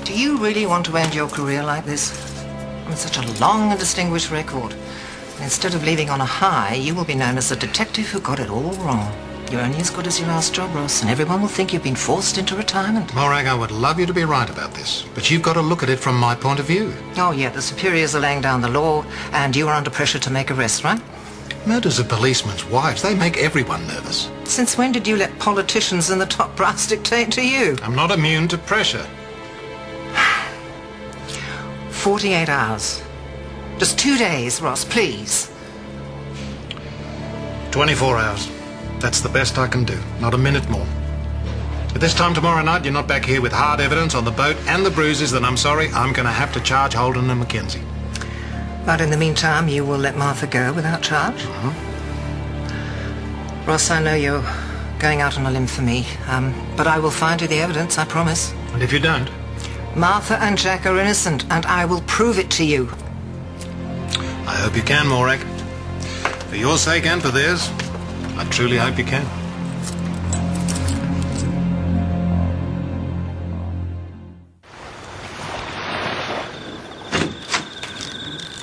Do you really want to end your career like this? With such a long and distinguished record. And instead of leaving on a high, you will be known as the detective who got it all wrong. You're only as good as your last job, Ross, and everyone will think you've been forced into retirement. Morag, I would love you to be right about this, but you've got to look at it from my point of view. Oh, yeah, the superiors are laying down the law, and you are under pressure to make arrests, right? Murders of policemen's wives, they make everyone nervous. Since when did you let politicians and the top brass dictate to you? I'm not immune to pressure. 48 hours. Just 2 days, Ross, please. 24 hours. That's the best I can do. Not a minute more. At this time tomorrow night, you're not back here with hard evidence on the boat and the bruises, then I'm sorry, I'm going to have to charge Holden and Mackenzie. But in the meantime, you will let Martha go without charge? Ross, I know you're going out on a limb for me, but I will find you the evidence, I promise. And if you don't? Martha and Jack are innocent, and I will prove it to you. I hope you can, Morag. For your sake and for theirs, I truly hope you can.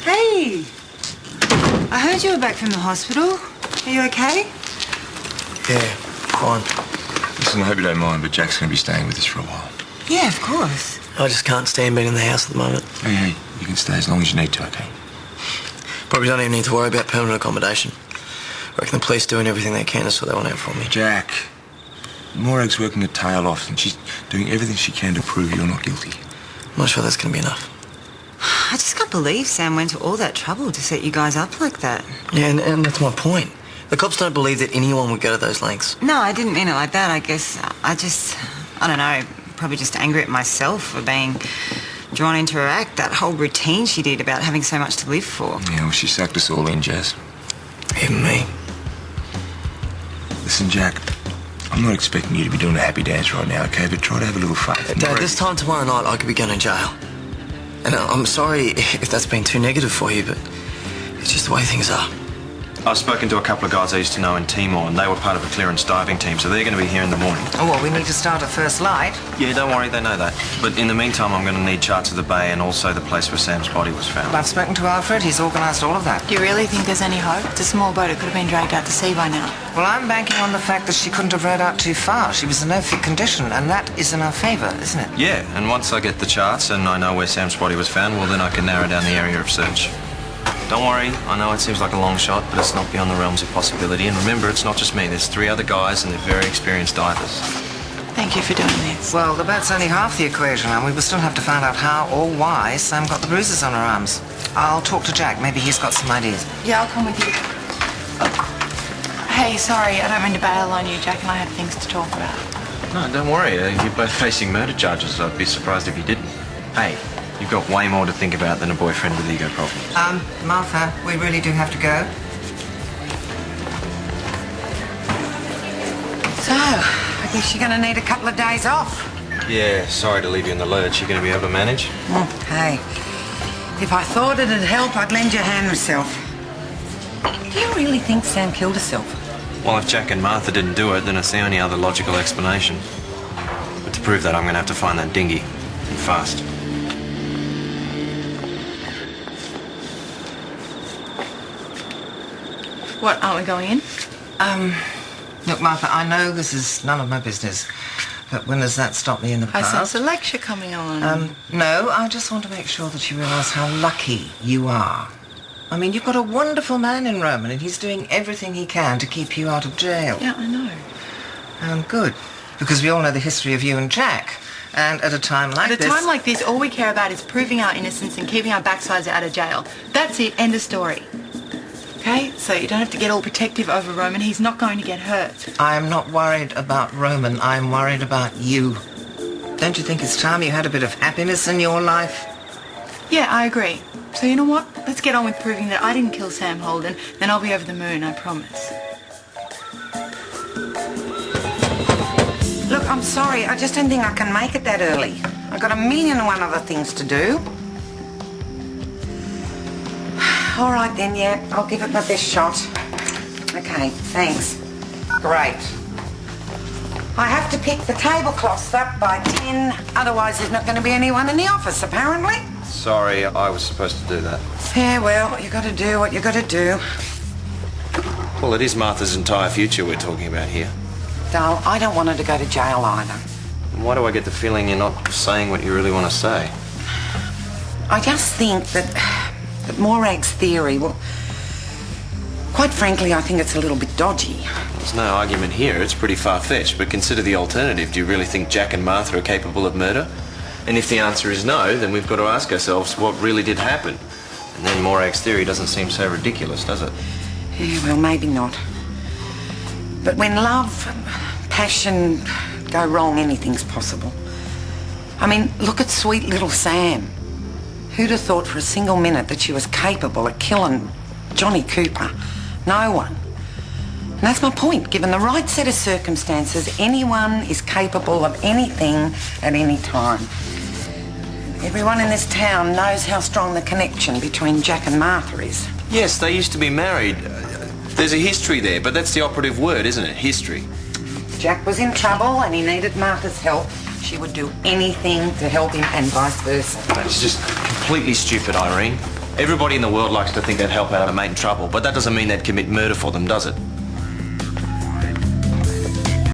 Hey! I heard you were back from the hospital. Are you okay? Yeah, fine. Listen, I hope you don't mind, but Jack's going to be staying with us for a while. Yeah, of course. I just can't stand being in the house at the moment. Hey, you can stay as long as you need to, okay? Probably don't even need to worry about permanent accommodation. I reckon the police doing everything they can to sort that one out for me. Jack, Morag's working her tail off and she's doing everything she can to prove you're not guilty. I'm not sure that's going to be enough. I just can't believe Sam went to all that trouble to set you guys up like that. Yeah, and that's my point. The cops don't believe that anyone would go to those lengths. No, I didn't mean it like that. I guess I don't know, probably just angry at myself for being drawn into her act, that whole routine she did about having so much to live for. Yeah, well, she sucked us all in, Jazz. Even me. Listen, Jack, I'm not expecting you to be doing a happy dance right now, okay? But try to have a little fun. Dad, this time tomorrow night I could be going to jail. And I'm sorry if that's been too negative for you, but it's just the way things are. I've spoken to a couple of guys I used to know in Timor, and they were part of a clearance diving team, so they're going to be here in the morning. Oh, well, we need to start at first light. Yeah, don't worry, they know that. But in the meantime, I'm going to need charts of the bay and also the place where Sam's body was found. I've spoken to Alfred. He's organised all of that. Do you really think there's any hope? It's a small boat. It could have been dragged out to sea by now. Well, I'm banking on the fact that she couldn't have rowed out too far. She was in no fit condition, and that is in our favour, isn't it? Yeah, and once I get the charts and I know where Sam's body was found, well, then I can narrow down the area of search. Don't worry, I know it seems like a long shot, but it's not beyond the realms of possibility. And remember, it's not just me. There's 3 other guys, and they're very experienced divers. Thank you for doing this. Well, the boat's only half the equation, and we will still have to find out how or why Sam got the bruises on her arms. I'll talk to Jack. Maybe he's got some ideas. Yeah, I'll come with you. Hey, sorry, I don't mean to bail on you. Jack and I had things to talk about. No, don't worry. You're both facing murder charges. I'd be surprised if you didn't. Hey, you've got way more to think about than a boyfriend with ego problems. Martha, we really do have to go. So, I guess you're going to need a couple of days off. Yeah, sorry to leave you in the lurch. You going to be able to manage? Hey, if I thought it'd help, I'd lend you a hand myself. Do you really think Sam killed herself? Well, if Jack and Martha didn't do it, then it's the only other logical explanation. But to prove that, I'm going to have to find that dinghy. And fast. What, aren't we going in? Look, Martha, I know this is none of my business, but when has that stopped me in the I past? sense a lecture coming on. No, I just want to make sure that you realise how lucky you are. I mean, you've got a wonderful man in Roman, and he's doing everything he can to keep you out of jail. Yeah, I know. Good, because we all know the history of you and Jack. And at a time like this... At a time like this, all we care about is proving our innocence and keeping our backsides out of jail. That's it, end of story. Okay? So you don't have to get all protective over Roman. He's not going to get hurt. I'm not worried about Roman. I'm worried about you. Don't you think it's time you had a bit of happiness in your life? Yeah, I agree. So you know what? Let's get on with proving that I didn't kill Sam Holden. Then I'll be over the moon, I promise. Look, I'm sorry. I just don't think I can make it that early. I've got 1,000,001 other things to do. All right, then, yeah. I'll give it my best shot. Okay, thanks. Great. I have to pick the tablecloths up by 10, otherwise there's not going to be anyone in the office, apparently. Sorry, I was supposed to do that. Yeah, well, you got to do what you got to do. Well, it is Martha's entire future we're talking about here. Dale, I don't want her to go to jail either. Why do I get the feeling you're not saying what you really want to say? I just think that Morag's theory, well, quite frankly, I think it's a little bit dodgy. There's no argument here. It's pretty far-fetched, but consider the alternative. Do you really think Jack and Martha are capable of murder? And if the answer is no, then we've got to ask ourselves what really did happen. And then Morag's theory doesn't seem so ridiculous, does it? Yeah, well, maybe not. But when love, passion go wrong, anything's possible. I mean, look at sweet little Sam. Who'd have thought for a single minute that she was capable of killing Johnny Cooper? No one. And that's my point. Given the right set of circumstances, anyone is capable of anything at any time. Everyone in this town knows how strong the connection between Jack and Martha is. Yes, they used to be married. There's a history there, but that's the operative word, isn't it? History. Jack was in trouble and he needed Martha's help. She would do anything to help him and vice versa. That's just completely stupid, Irene. Everybody in the world likes to think they'd help out a mate in trouble, but that doesn't mean they'd commit murder for them, does it?